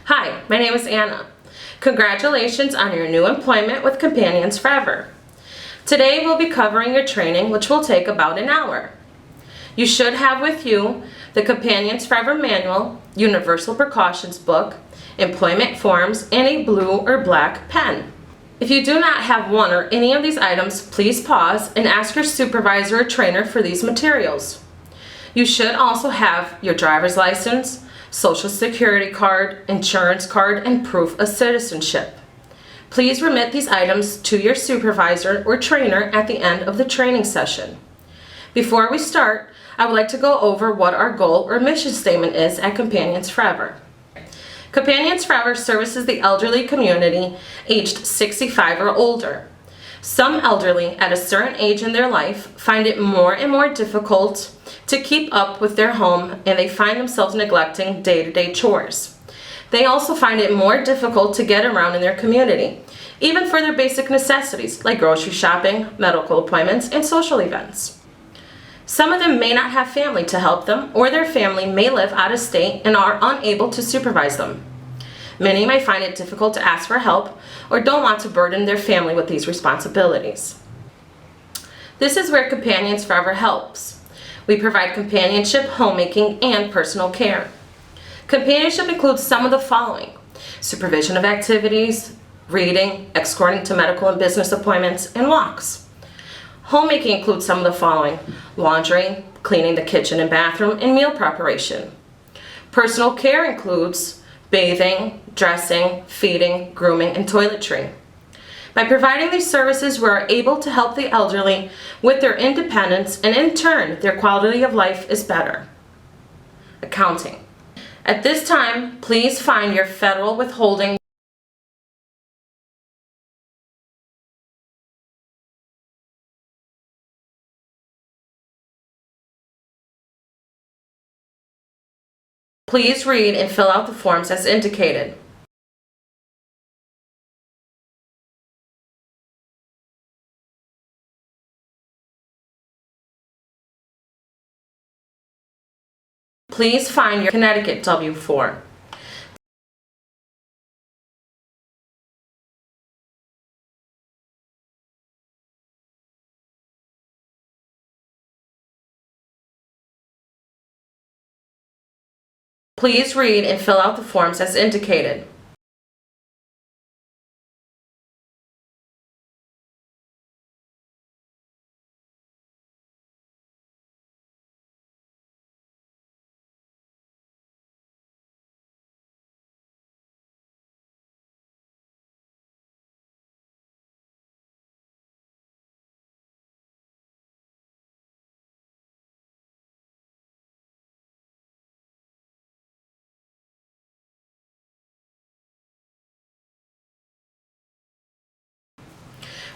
Hi, my name is Anna. Congratulations on your new employment with Companions Forever. Today we'll be covering your training, which will take about an hour. You should have with you the Companions Forever Manual, Universal Precautions Book, employment forms, and a blue or black pen. If you do not have one or any of these items, please pause and ask your supervisor or trainer for these materials. You should also have your driver's license, Social Security card, insurance card, and proof of citizenship. Please remit these items to your supervisor or trainer at the end of the training session. Before we start, I would like to go over what our goal or mission statement is at Companions Forever. Companions Forever services the elderly community aged 65 or older. Some elderly at a certain age in their life find it more and more difficult to keep up with their home, and they find themselves neglecting day-to-day chores. They also find it more difficult to get around in their community, even for their basic necessities like grocery shopping, medical appointments, and social events. Some of them may not have family to help them, or their family may live out of state and are unable to supervise them. Many may find it difficult to ask for help or don't want to burden their family with these responsibilities. This is where Companions Forever helps. We provide companionship, homemaking, and personal care. Companionship includes some of the following: supervision of activities, reading, escorting to medical and business appointments, and walks. Homemaking includes some of the following: laundry, cleaning the kitchen and bathroom, and meal preparation. Personal care includes bathing, dressing, feeding, grooming, and toiletry. By providing these services, we are able to help the elderly with their independence, and in turn, their quality of life is better. Accounting. At this time, please find your federal withholding. Please read and fill out the forms as indicated. Please find your Connecticut W-4. Please read and fill out the forms as indicated.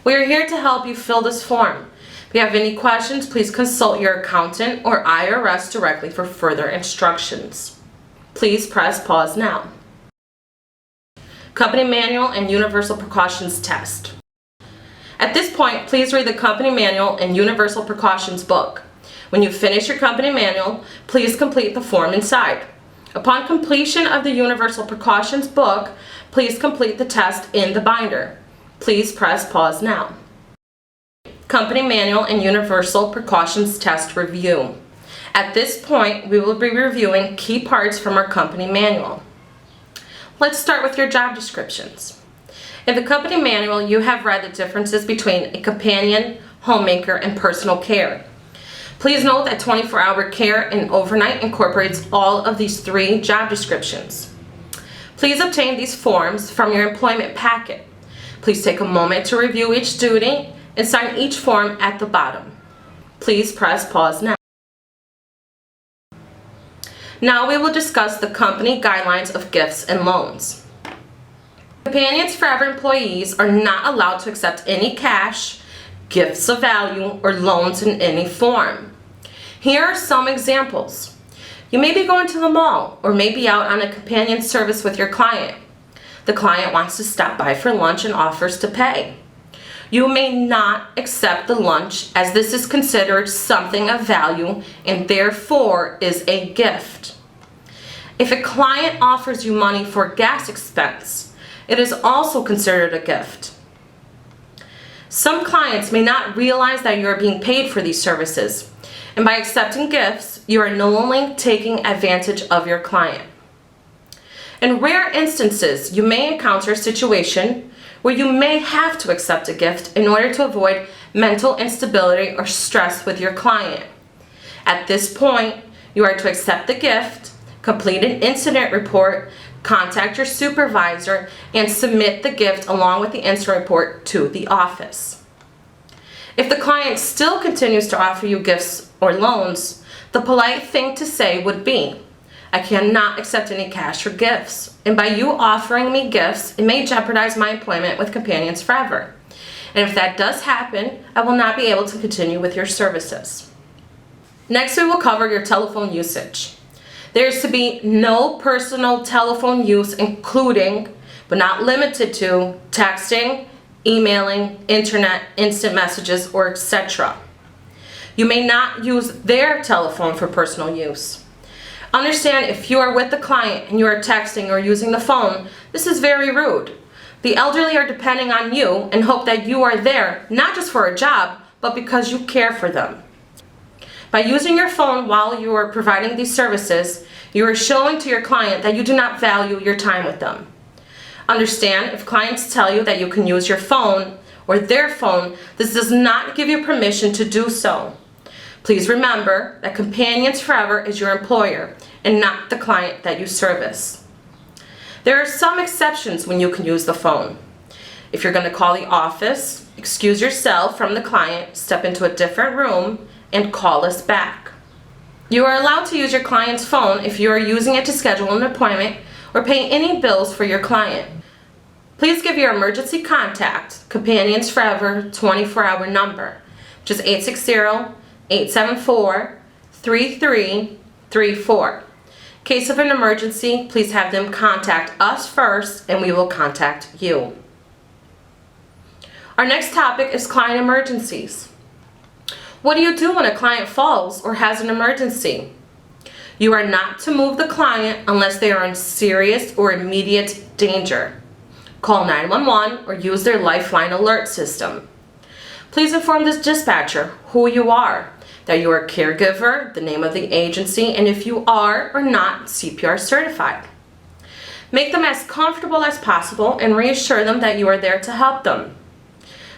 We are here to help you fill this form. If you have any questions, please consult your accountant or IRS directly for further instructions. Please press pause now. Company Manual and Universal Precautions Test. At this point, please read the Company Manual and Universal Precautions book. When you finish your Company Manual, please complete the form inside. Upon completion of the Universal Precautions book, please complete the test in the binder. Please press pause now. Company Manual and Universal Precautions Test Review. At this point, we will be reviewing key parts from our Company Manual. Let's start with your job descriptions. In the Company Manual, you have read the differences between a companion, homemaker, and personal care. Please note that 24-hour care and overnight incorporates all of these three job descriptions. Please obtain these forms from your employment packet. Please take a moment to review each duty and sign each form at the bottom. Please press pause now. Now we will discuss the company guidelines of gifts and loans. Companions Forever employees are not allowed to accept any cash, gifts of value, or loans in any form. Here are some examples. You may be going to the mall or may be out on a companion service with your client. The client wants to stop by for lunch and offers to pay. You may not accept the lunch, as this is considered something of value and therefore is a gift. If a client offers you money for gas expense, it is also considered a gift. Some clients may not realize that you are being paid for these services, and by accepting gifts, you are not only taking advantage of your client. In rare instances, you may encounter a situation where you may have to accept a gift in order to avoid mental instability or stress with your client. At this point, you are to accept the gift, complete an incident report, contact your supervisor, and submit the gift along with the incident report to the office. If the client still continues to offer you gifts or loans, the polite thing to say would be, "I cannot accept any cash or gifts, and by you offering me gifts, it may jeopardize my employment with Companions Forever. And if that does happen, I will not be able to continue with your services." Next, we will cover your telephone usage. There is to be no personal telephone use, including, but not limited to, texting, emailing, internet, instant messages, or etc. You may not use their telephone for personal use. Understand, if you are with the client and you are texting or using the phone, this is very rude. The elderly are depending on you and hope that you are there, not just for a job, but because you care for them. By using your phone while you are providing these services, you are showing to your client that you do not value your time with them. Understand, if clients tell you that you can use your phone or their phone, this does not give you permission to do so. Please remember that Companions Forever is your employer and not the client that you service. There are some exceptions when you can use the phone. If you're going to call the office, excuse yourself from the client, step into a different room, and call us back. You are allowed to use your client's phone if you are using it to schedule an appointment or pay any bills for your client. Please give your emergency contact, Companions Forever 24-hour number, which is 860-874-3334. In case of an emergency, please have them contact us first and we will contact you. Our next topic is client emergencies. What do you do when a client falls or has an emergency? You are not to move the client unless they are in serious or immediate danger. Call 911 or use their Lifeline alert system. Please inform this dispatcher who you are, that you are a caregiver, the name of the agency, and if you are or not CPR certified. Make them as comfortable as possible and reassure them that you are there to help them.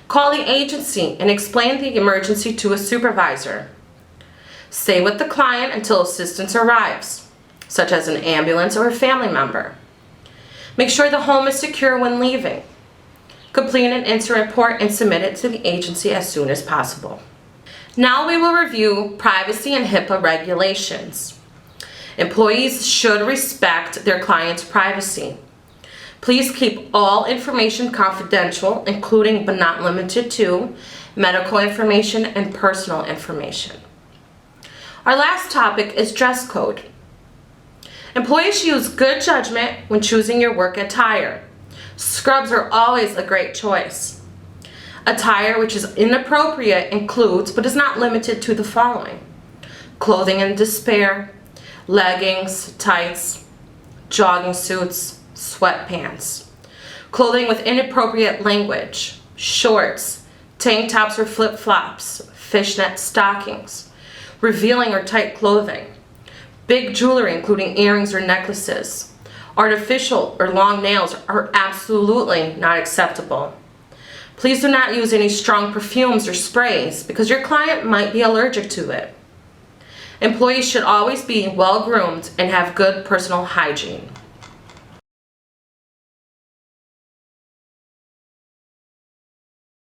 Call the agency and explain the emergency to a supervisor. Stay with the client until assistance arrives, such as an ambulance or a family member. Make sure the home is secure when leaving. Complete an incident report and submit it to the agency as soon as possible. Now we will review privacy and HIPAA regulations. Employees should respect their client's privacy. Please keep all information confidential, including but not limited to medical information and personal information. Our last topic is dress code. Employees should use good judgment when choosing your work attire. Scrubs are always a great choice. Attire which is inappropriate includes, but is not limited to, the following: clothing in despair, leggings, tights, jogging suits, sweatpants. Clothing with inappropriate language, shorts, tank tops or flip-flops, fishnet stockings, revealing or tight clothing, big jewelry including earrings or necklaces, artificial or long nails are absolutely not acceptable. Please do not use any strong perfumes or sprays because your client might be allergic to it. Employees should always be well groomed and have good personal hygiene.